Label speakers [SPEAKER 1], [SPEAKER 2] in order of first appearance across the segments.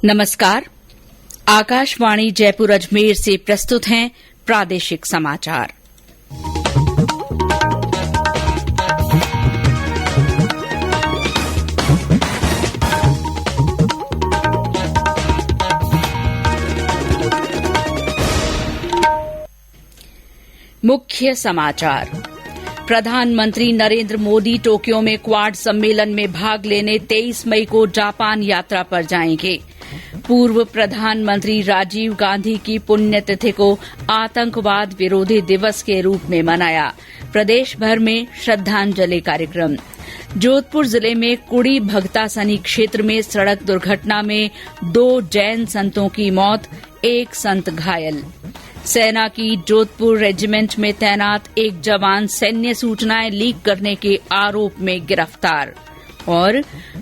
[SPEAKER 1] नमस्कार। आकाशवाणी जयपुर अजमेर से प्रस्तुत हैं प्रादेशिक समाचार। मुख्य समाचार। प्रधानमंत्री नरेंद्र मोदी टोक्यो में क्वाड सम्मेलन में भाग लेने 23 मई को जापान यात्रा पर जाएंगे। पूर्व प्रधानमंत्री राजीव गांधी की पुण्यतिथि को आतंकवाद विरोधी दिवस के रूप में मनाया। प्रदेश भर में श्रद्धांजलि कार्यक्रम। जोधपुर जिले में कुड़ी भगतासनी क्षेत्र में सड़क दुर्घटना में 2 जैन संतों की मौत, 1 संत घायल। सेना की जोधपुर रेजिमेंट में तैनात एक जवान सैन्य सूचनाएं लीक करने के आरोप में गिरफ्तार। और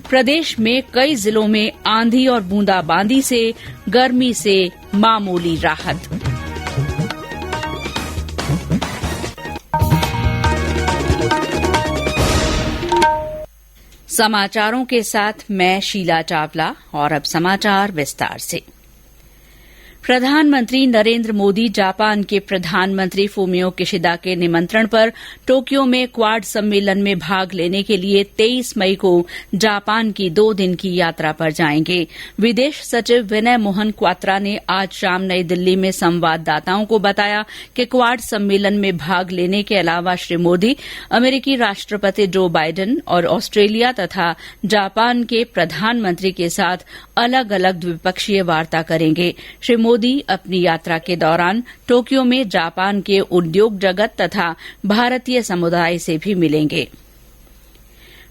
[SPEAKER 1] प्रदेश में कई जिलों में आंधी और बूंदाबांदी से गर्मी से मामूली राहत। समाचारों के साथ मैं शीला चावला और अब समाचार विस्तार से। प्रधानमंत्री नरेंद्र मोदी जापान के प्रधानमंत्री फूमियो किशिदा के निमंत्रण पर टोक्यो में क्वाड सम्मेलन में भाग लेने के लिए 23 मई को जापान की 2 दिन की यात्रा पर जाएंगे। विदेश सचिव विनय मोहन क्वात्रा ने आज शाम नई दिल्ली में संवाददाताओं को बताया कि क्वाड सम्मेलन में भाग लेने के अलावा श्री मोदी अमेरिकी राष्ट्रपति जो बाइडेन और ऑस्ट्रेलिया तथा जापान के प्रधानमंत्री के साथ अलग अलग द्विपक्षीय वार्ता करेंगे। श्री मोदी अपनी यात्रा के दौरान टोक्यो में जापान के उद्योग जगत तथा भारतीय समुदाय से भी मिलेंगे।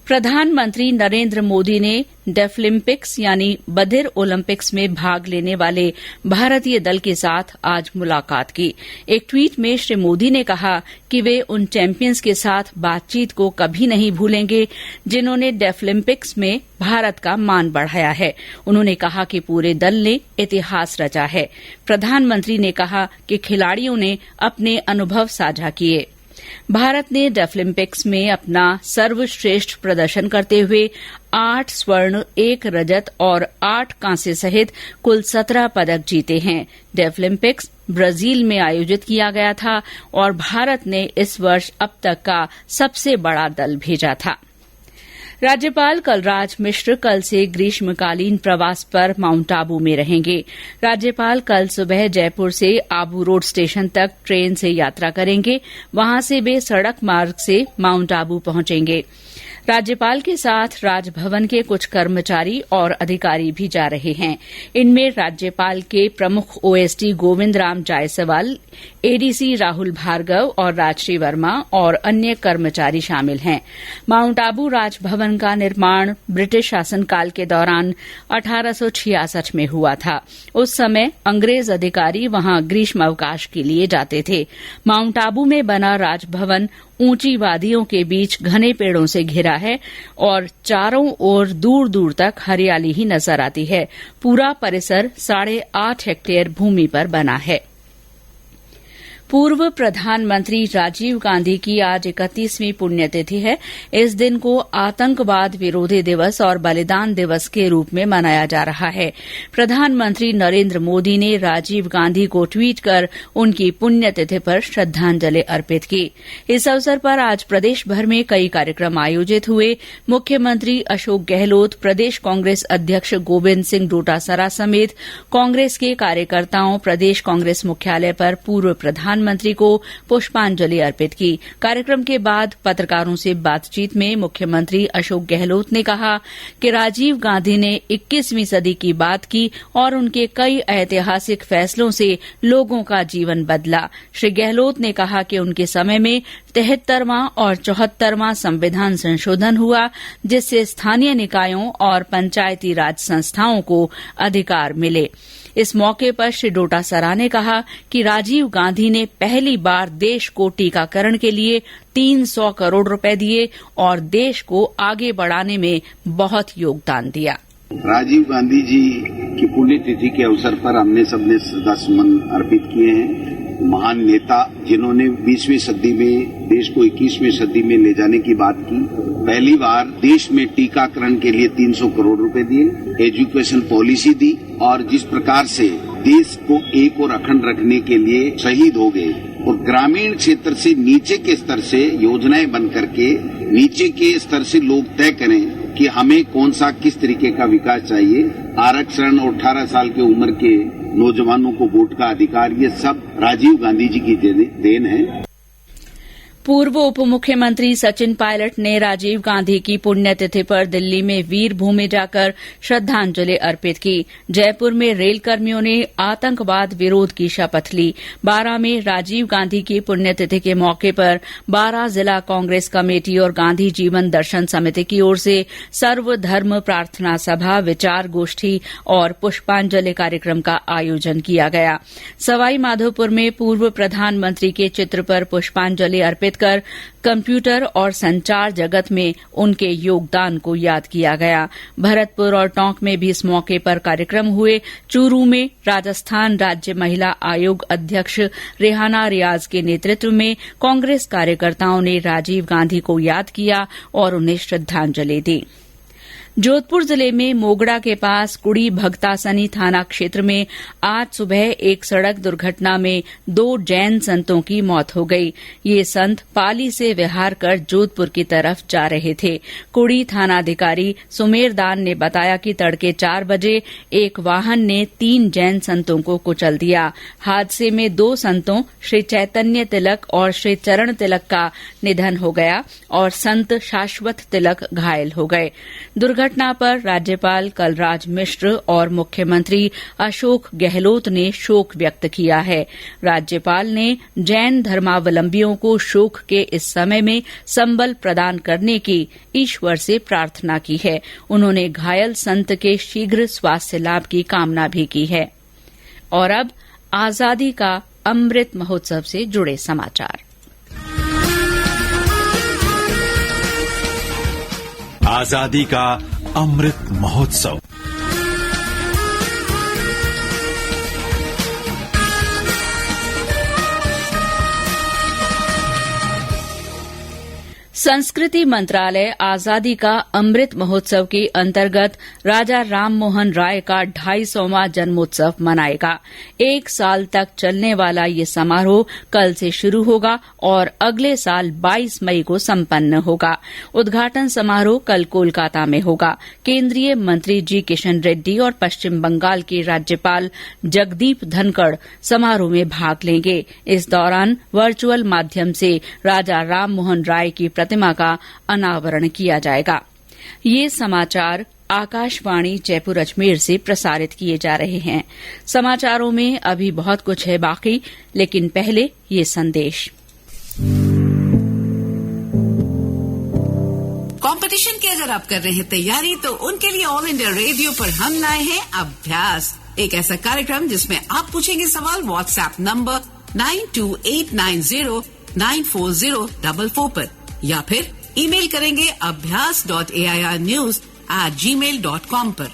[SPEAKER 1] प्रधानमंत्री नरेंद्र मोदी ने डेफलिम्पिक्स यानी बधिर ओलंपिक्स में भाग लेने वाले भारतीय दल के साथ आज मुलाकात की। एक ट्वीट में श्री मोदी ने कहा कि वे उन चैंपियंस के साथ बातचीत को कभी नहीं भूलेंगे जिन्होंने डेफलिम्पिक्स में भारत का मान बढ़ाया है। उन्होंने कहा कि पूरे दल ने इतिहास रचा है। प्रधानमंत्री ने कहा कि खिलाड़ियों ने अपने अनुभव साझा किए। भारत ने डेफलिम्पिक्स में अपना सर्वश्रेष्ठ प्रदर्शन करते हुए 8 स्वर्ण, 1 रजत और 8 कांस्य सहित कुल 17 पदक जीते हैं। डेफलिम्पिक्स ब्राजील में आयोजित किया गया था और भारत ने इस वर्ष अब तक का सबसे बड़ा दल भेजा था। राज्यपाल कलराज मिश्र कल से ग्रीष्मकालीन प्रवास पर माउंट आबू में रहेंगे। राज्यपाल कल सुबह जयपुर से आबू रोड स्टेशन तक ट्रेन से यात्रा करेंगे। वहां से वे सड़क मार्ग से माउंट आबू पहुंचेंगे। राज्यपाल के साथ राजभवन के कुछ कर्मचारी और अधिकारी भी जा रहे हैं। इनमें राज्यपाल के प्रमुख ओएसडी गोविंद राम जायसवाल, एडीसी राहुल भार्गव और राजश्री वर्मा और अन्य कर्मचारी शामिल हैं। माउंट आबू राजभवन का निर्माण ब्रिटिश शासनकाल के दौरान 1866 में हुआ था। उस समय अंग्रेज अधिकारी वहां ग्रीष्म अवकाश के लिए जाते थे। माउंट आबू में बना राजभवन ऊंची वादियों के बीच घने पेड़ों से घिरा है और चारों ओर दूर दूर तक हरियाली ही नजर आती है। पूरा परिसर 8.5 हेक्टेयर भूमि पर बना है। पूर्व प्रधानमंत्री राजीव गांधी की आज 31वीं पुण्यतिथि है। इस दिन को आतंकवाद विरोधी दिवस और बलिदान दिवस के रूप में मनाया जा रहा है। प्रधानमंत्री नरेंद्र मोदी ने राजीव गांधी को ट्वीट कर उनकी पुण्यतिथि पर श्रद्धांजलि अर्पित की। इस अवसर पर आज प्रदेश भर में कई कार्यक्रम आयोजित हुए। मुख्यमंत्री अशोक गहलोत, प्रदेश कांग्रेस अध्यक्ष गोविंद सिंह डोटासरा समेत कांग्रेस के कार्यकर्ताओं प्रदेश कांग्रेस मुख्यालय पर पूर्व प्रधानमंत्री को पुष्पांजलि अर्पित की। कार्यक्रम के बाद पत्रकारों से बातचीत में मुख्यमंत्री अशोक गहलोत ने कहा कि राजीव गांधी ने 21वीं सदी की बात की और उनके कई ऐतिहासिक फैसलों से लोगों का जीवन बदला। श्री गहलोत ने कहा कि उनके समय में 73वां और 74वां संविधान संशोधन हुआ, जिससे स्थानीय निकायों और पंचायती राज संस्थाओं को अधिकार मिले। इस मौके पर श्री डोटासरा ने कहा कि राजीव गांधी ने पहली बार देश को टीकाकरण के लिए 300 करोड़ रुपए दिए और देश को आगे बढ़ाने में बहुत योगदान दिया।
[SPEAKER 2] राजीव गांधी जी की पुण्यतिथि के अवसर पर हमने सबने श्रद्धा सुमन अर्पित किए हैं। महान नेता जिन्होंने 20वीं सदी में देश को 21वीं सदी में ले जाने की बात की। पहली बार देश में टीकाकरण के लिए 300 करोड़ रुपए दिए, एजुकेशन पॉलिसी दी और जिस प्रकार से देश को एक और अखंड रखने के लिए शहीद हो गए और ग्रामीण क्षेत्र से नीचे के स्तर से योजनाएं बन करके नीचे के स्तर से लोग तय करें कि हमें कौन सा किस तरीके का विकास चाहिए। आरक्षण और 18 साल की उम्र के नौजवानों को वोट का अधिकार, ये सब राजीव गांधी जी की देन है।
[SPEAKER 1] पूर्व उप मुख्यमंत्री सचिन पायलट ने राजीव गांधी की पुण्यतिथि पर दिल्ली में वीर भूमि जाकर श्रद्धांजलि अर्पित की। जयपुर में रेल कर्मियों ने आतंकवाद विरोध की शपथ ली। बारां में राजीव गांधी की पुण्यतिथि के मौके पर बारां जिला कांग्रेस कमेटी और गांधी जीवन दर्शन समिति की ओर से सर्वधर्म प्रार्थना सभा, विचार गोष्ठी और पुष्पांजलि कार्यक्रम का आयोजन किया गया। सवाईमाधोपुर में पूर्व प्रधानमंत्री के चित्र पर पुष्पांजलि अर्पित कर कंप्यूटर और संचार जगत में उनके योगदान को याद किया गया। भरतपुर और टोंक में भी इस मौके पर कार्यक्रम हुए। चूरू में राजस्थान राज्य महिला आयोग अध्यक्ष रेहाना रियाज के नेतृत्व में कांग्रेस कार्यकर्ताओं ने राजीव गांधी को याद किया और उन्हें श्रद्धांजलि दी। जोधपुर जिले में मोगड़ा के पास कुड़ी भगतासनी थाना क्षेत्र में आज सुबह एक सड़क दुर्घटना में 2 जैन संतों की मौत हो गई। ये संत पाली से विहार कर जोधपुर की तरफ जा रहे थे। कुड़ी थानाधिकारी सुमेरदान ने बताया कि तड़के 4 बजे एक वाहन ने 3 जैन संतों को कुचल दिया। हादसे में 2 संतों श्री चैतन्य तिलक और श्री चरण तिलक का निधन हो गया और संत शाश्वत तिलक घायल हो गए। दुर्घटना पर राज्यपाल कलराज मिश्र और मुख्यमंत्री अशोक गहलोत ने शोक व्यक्त किया है। राज्यपाल ने जैन धर्मावलंबियों को शोक के इस समय में संबल प्रदान करने की ईश्वर से प्रार्थना की है। उन्होंने घायल संत के शीघ्र स्वास्थ्य लाभ की कामना भी की है। और अब आजादी का अमृत महोत्सव से जुड़े समाचार।
[SPEAKER 3] आजादी का अमृत महोत्सव।
[SPEAKER 1] संस्कृति मंत्रालय आजादी का अमृत महोत्सव के अंतर्गत राजा राममोहन राय का 250वां जन्मोत्सव मनाएगा। 1 साल तक चलने वाला ये समारोह कल से शुरू होगा और अगले साल 22 मई को संपन्न होगा। उद्घाटन समारोह कल कोलकाता में होगा। केंद्रीय मंत्री जी किशन रेड्डी और पश्चिम बंगाल के राज्यपाल जगदीप धनखड़ समारोह में भाग लेंगे। इस दौरान वर्चुअल माध्यम से राजा राममोहन राय की प्रतिमा का अनावरण किया जाएगा। ये समाचार आकाशवाणी जयपुर अजमेर से प्रसारित किए जा रहे हैं। समाचारों में अभी बहुत कुछ है बाकी, लेकिन पहले ये संदेश।
[SPEAKER 4] कंपटीशन की अगर आप कर रहे हैं तैयारी, तो उनके लिए ऑल इंडिया रेडियो पर हम लाए हैं अभ्यास, एक ऐसा कार्यक्रम जिसमें आप पूछेंगे सवाल व्हाट्सएप नंबर 9289094044 पर, या फिर ईमेल करेंगे abhyas.airnews@gmail.com पर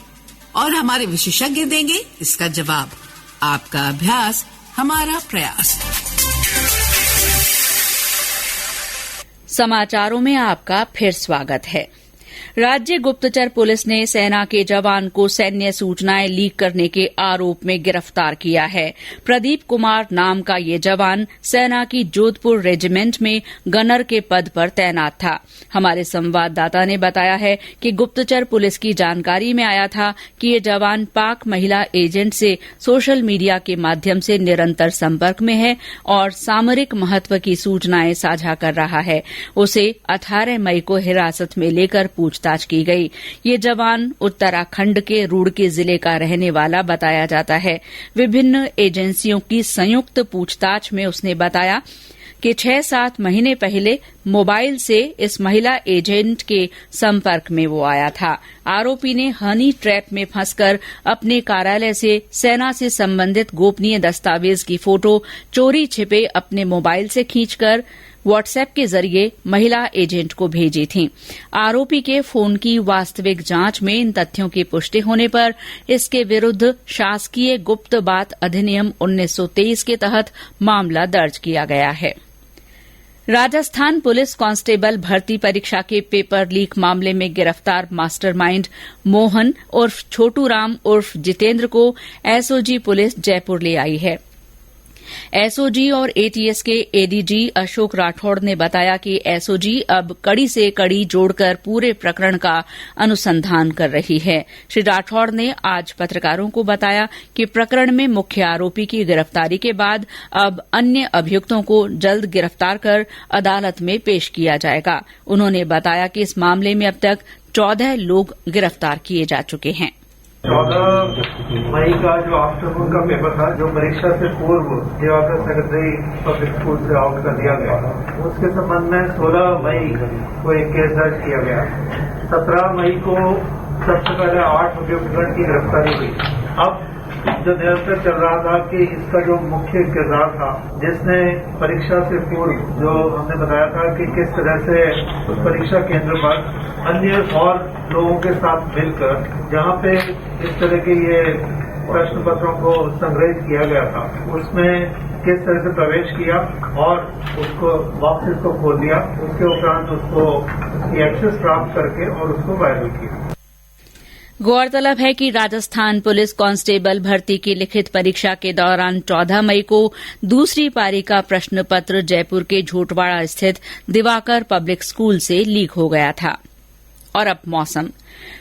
[SPEAKER 4] और हमारे विशेषज्ञ देंगे इसका जवाब। आपका अभ्यास हमारा प्रयास।
[SPEAKER 1] समाचारों में आपका फिर स्वागत है। राज्य गुप्तचर पुलिस ने सेना के जवान को सैन्य सूचनाएं लीक करने के आरोप में गिरफ्तार किया है। प्रदीप कुमार नाम का ये जवान सेना की जोधपुर रेजिमेंट में गनर के पद पर तैनात था। हमारे संवाददाता ने बताया है कि गुप्तचर पुलिस की जानकारी में आया था कि ये जवान पाक महिला एजेंट से सोशल मीडिया के माध्यम से निरंतर संपर्क में है और सामरिक महत्व की सूचनाएं साझा कर रहा है। उसे 18 मई को हिरासत में लेकर पूछताछ की गई। ये जवान उत्तराखंड के रुड़की जिले का रहने वाला बताया जाता है। विभिन्न एजेंसियों की संयुक्त पूछताछ में उसने बताया कि 6-7 महीने पहले मोबाइल से इस महिला एजेंट के संपर्क में वो आया था। आरोपी ने हनी ट्रैप में फंसकर अपने कार्यालय से सेना से संबंधित गोपनीय दस्तावेज की फोटो चोरी छिपे अपने मोबाइल से खींचकर व्हाट्सएप के जरिए महिला एजेंट को भेजी थी। आरोपी के फोन की वास्तविक जांच में इन तथ्यों की पुष्टि होने पर इसके विरुद्ध शासकीय गुप्त बात अधिनियम 1923 के तहत मामला दर्ज किया गया है। राजस्थान पुलिस कांस्टेबल भर्ती परीक्षा के पेपर लीक मामले में गिरफ्तार मास्टरमाइंड मोहन उर्फ छोटू राम उर्फ जितेंद्र को एसओजी पुलिस जयपुर ले आई है। एसओजी और एटीएस के एडीजी अशोक राठौड़ ने बताया कि एसओजी अब कड़ी से कड़ी जोड़कर पूरे प्रकरण का अनुसंधान कर रही है। श्री राठौड़ ने आज पत्रकारों को बताया कि प्रकरण में मुख्य आरोपी की गिरफ्तारी के बाद अब अन्य अभियुक्तों को जल्द गिरफ्तार कर अदालत में पेश किया जाएगा। उन्होंने बताया कि इस मामले में अब तक 14 लोग गिरफ्तार किए जा चुके हैं।
[SPEAKER 5] 14 मई का जो आफ्टरनून का पेपर था, जो परीक्षा से पूर्व दिवाकर सेक्रेटरी पब्लिक स्कूल से आउट कर दिया गया, उसके संबंध में 16 मई को एक केस दर्ज किया गया। 17 मई को सबसे पहले 8 अभियुक्तों की गिरफ्तारी हुई। अब जो निरंतर चल रहा था कि इसका जो मुख्य किरदार था, जिसने परीक्षा से पूर्व जो हमने बताया था कि किस तरह से उस परीक्षा केंद्र पर अन्य और लोगों के साथ मिलकर जहां पे इस तरह के ये प्रश्न पत्रों को संग्रहित किया गया था, उसमें किस तरह से प्रवेश किया और उसको बॉक्सेस को खोल दिया, उसके उपरांत उसको एक्सेस प्राप्त करके और उसको वायरल किया।
[SPEAKER 1] गौरतलब है कि राजस्थान पुलिस कांस्टेबल भर्ती की लिखित परीक्षा के दौरान 14 मई को दूसरी पारी का प्रश्न पत्र जयपुर के झोटवाड़ा स्थित दिवाकर पब्लिक स्कूल से लीक हो गया था। और अब मौसम।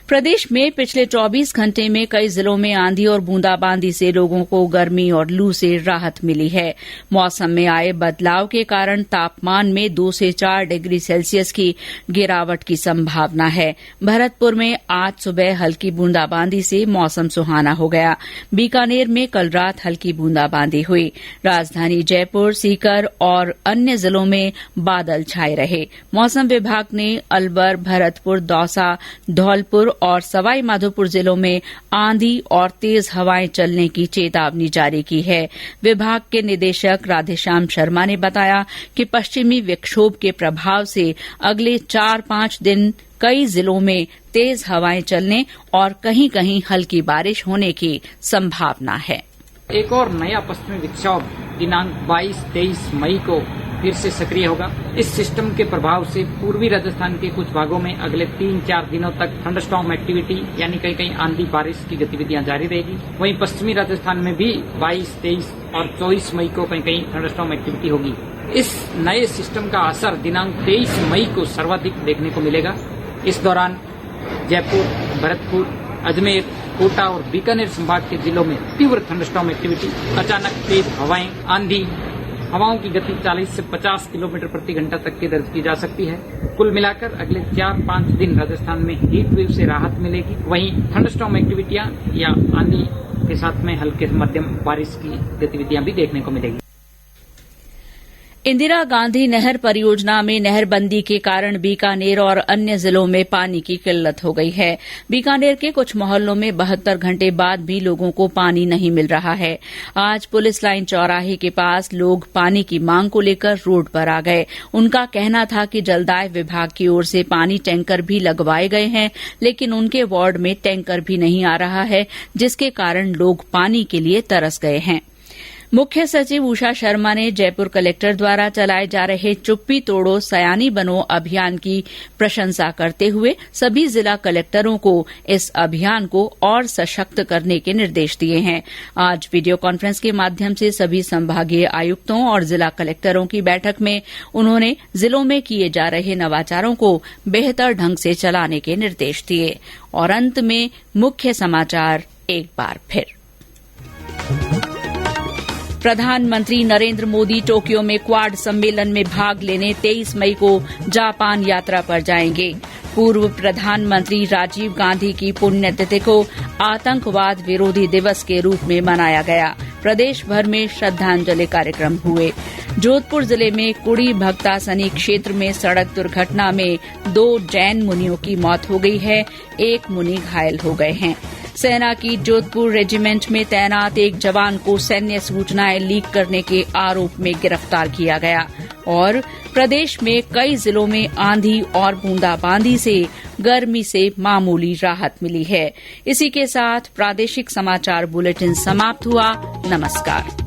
[SPEAKER 1] प्रदेश में पिछले 24 घंटे में कई जिलों में आंधी और बूंदाबांदी से लोगों को गर्मी और लू से राहत मिली है। मौसम में आए बदलाव के कारण तापमान में 2 से 4 डिग्री सेल्सियस की गिरावट की संभावना है। भरतपुर में आज सुबह हल्की बूंदाबांदी से मौसम सुहाना हो गया। बीकानेर में कल रात हल्की बूंदाबांदी हुई। राजधानी जयपुर, सीकर और अन्य जिलों में बादल छाए रहे। मौसम विभाग ने अलवर, भरतपुर, दौसा, धौलपुर और सवाई माधोपुर जिलों में आंधी और तेज हवाएं चलने की चेतावनी जारी की है। विभाग के निदेशक राधेश्याम शर्मा ने बताया कि पश्चिमी विक्षोभ के प्रभाव से अगले 4-5 दिन कई जिलों में तेज हवाएं चलने और कहीं कहीं हल्की बारिश होने की संभावना है।
[SPEAKER 6] एक और नया पश्चिमी विक्षोभ दिनांक 22-23 मई को फिर से सक्रिय होगा। इस सिस्टम के प्रभाव से पूर्वी राजस्थान के कुछ भागों में अगले 3-4 दिनों तक थंडरस्टॉर्म एक्टिविटी यानी कहीं कहीं आंधी बारिश की गतिविधियां जारी रहेगी। वहीं पश्चिमी राजस्थान में भी 22, 23 और 24 मई को कहीं कहीं थंडरस्टॉर्म एक्टिविटी होगी। इस नए सिस्टम का असर दिनांक 23 मई को सर्वाधिक देखने को मिलेगा। इस दौरान जयपुर, भरतपुर, अजमेर, कोटा और बीकानेर संभाग के जिलों में तीव्र थंडरस्टॉर्म एक्टिविटी, अचानक तेज हवाएं, आंधी, हवाओं की गति 40 से 50 किलोमीटर प्रति घंटा तक की दर्ज की जा सकती है। कुल मिलाकर अगले 4-5 दिन राजस्थान में हीट वेव से राहत मिलेगी। वहीं थंडरस्टॉर्म एक्टिविटियां या आंधी के साथ में हल्के मध्यम बारिश की गतिविधियां भी देखने को मिलेगी। इंदिरा गांधी नहर परियोजना में नहरबंदी के कारण बीकानेर और अन्य जिलों में पानी की किल्लत हो गई है। बीकानेर के कुछ मोहल्लों में 72 घंटे बाद भी लोगों को पानी नहीं मिल रहा है। आज पुलिस लाइन चौराहे के पास लोग पानी की मांग को लेकर रोड पर आ गए। उनका कहना था कि जलदाय विभाग की ओर से पानी टैंकर भी लगवाए गए हैं, लेकिन उनके वार्ड में टैंकर भी नहीं आ रहा है, जिसके कारण लोग पानी के लिए तरस गए हैं। मुख्य सचिव उषा शर्मा ने जयपुर कलेक्टर द्वारा चलाए जा रहे चुप्पी तोड़ो सयानी बनो अभियान की प्रशंसा करते हुए सभी जिला कलेक्टरों को इस अभियान को और सशक्त करने के निर्देश दिए हैं। आज वीडियो कॉन्फ्रेंस के माध्यम से सभी संभागीय आयुक्तों और जिला कलेक्टरों की बैठक में उन्होंने जिलों में किए जा रहे नवाचारों को बेहतर ढंग से चलाने के निर्देश दिए। और अंत में मुख्य समाचार एक बार फिर। प्रधानमंत्री नरेंद्र मोदी टोक्यो में क्वाड सम्मेलन में भाग लेने 23 मई को जापान यात्रा पर जाएंगे। पूर्व प्रधानमंत्री राजीव गांधी की पुण्यतिथि को आतंकवाद विरोधी दिवस के रूप में मनाया गया। प्रदेश भर में श्रद्धांजलि कार्यक्रम हुए। जोधपुर जिले में कुड़ी भक्तासनी क्षेत्र में सड़क दुर्घटना में 2 जैन मुनियों की मौत हो गई है, 1 मुनि घायल हो गए हैं। सेना की जोधपुर रेजिमेंट में तैनात एक जवान को सैन्य सूचनाएं लीक करने के आरोप में गिरफ्तार किया गया। और प्रदेश में कई जिलों में आंधी और बूंदाबांदी से गर्मी से मामूली राहत मिली है। इसी के साथ प्रादेशिक समाचार बुलेटिन समाप्त हुआ। नमस्कार।